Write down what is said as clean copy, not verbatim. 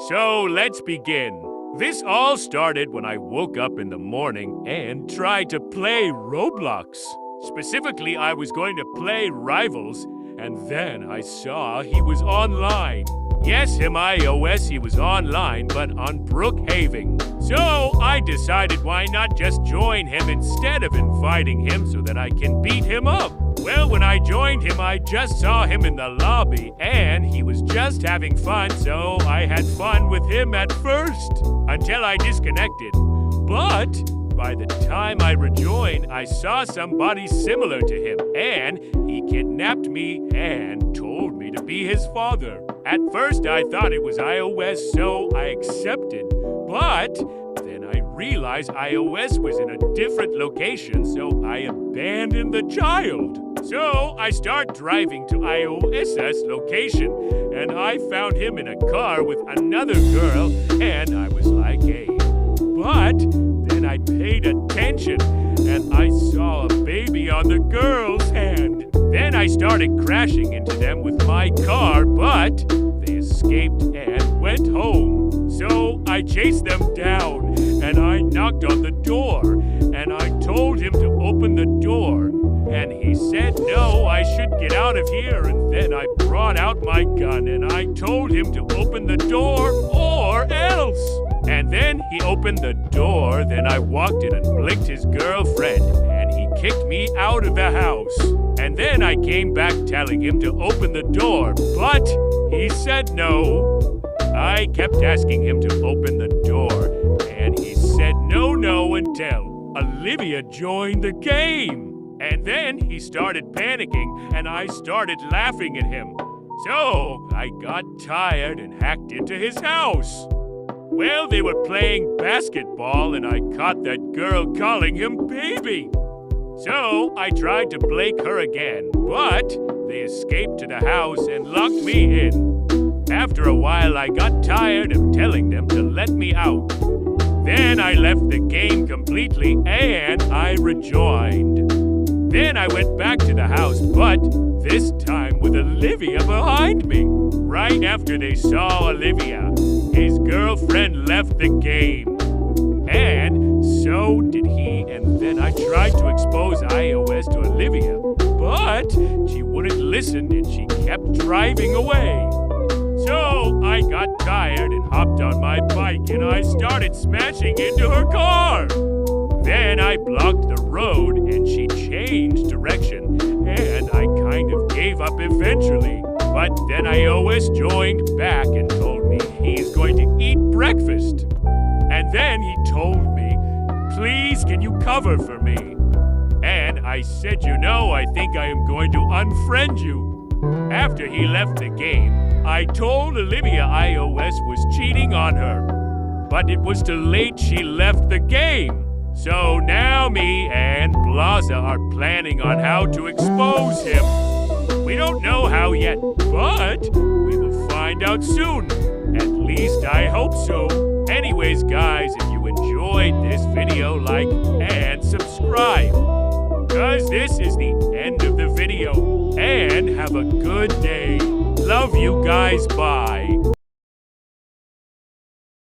So let's begin. This all started when I woke up in the morning and tried to play Roblox. Specifically, I was going to play Rivals, and then I saw he was online. Yes, him iOS, he was online, but on Brookhaven. So I decided why not just join him instead of inviting him so that I can beat him up. Well, when I joined him, I just saw him in the lobby, and he was just having fun, so I had fun with him at first, until I disconnected. But by the time I rejoined, I saw somebody similar to him, and he kidnapped me and told me to be his father. At first, I thought it was iOS, so I accepted. But then I realized iOS was in a different location, so I abandoned the child. So I start driving to iOS's location, and I found him in a car with another girl, and I was like, hey. But then I paid attention, and I saw a baby on the girl's hand. Then I started crashing into them with my car, but they escaped and went home. So I chased them down, and I knocked on the door, and I told him to open the door. And he said, no, I should get out of here. And then I brought out my gun, and I told him to open the door or else. And then he opened the door, then I walked in and blinked his girlfriend, and he kicked me out of the house. And then I came back telling him to open the door, but he said no. I kept asking him to open the door, and he said no until Olivia joined the game. And then he started panicking, and I started laughing at him. So I got tired and hacked into his house. Well, they were playing basketball, and I caught that girl calling him baby. So I tried to blake her again, but they escaped to the house and locked me in. After a while, I got tired of telling them to let me out. Then I left the game completely, and I rejoined. Then I went back to the house, but this time with Olivia behind me. Right after they saw Olivia, his girlfriend left the game. And so did he, and then I tried to expose iOS to Olivia, but she wouldn't listen and she kept driving away. So I got tired and hopped on my bike and I started smashing into her car. Then I blocked the road and she changed direction, and I kind of gave up eventually. But then iOS joined back and told me he's going to eat breakfast. And then he told me, please, can you cover for me? And I said, I think I am going to unfriend you. After he left the game, I told Olivia iOS was cheating on her. But it was too late, she left the game. So now me and Plaza are planning on how to expose him. We don't know how yet, but we will find out soon. At least I hope so. Anyways, guys, if you enjoyed this video, like and subscribe. Cause this is the end of the video. And have a good day. Love you guys, bye.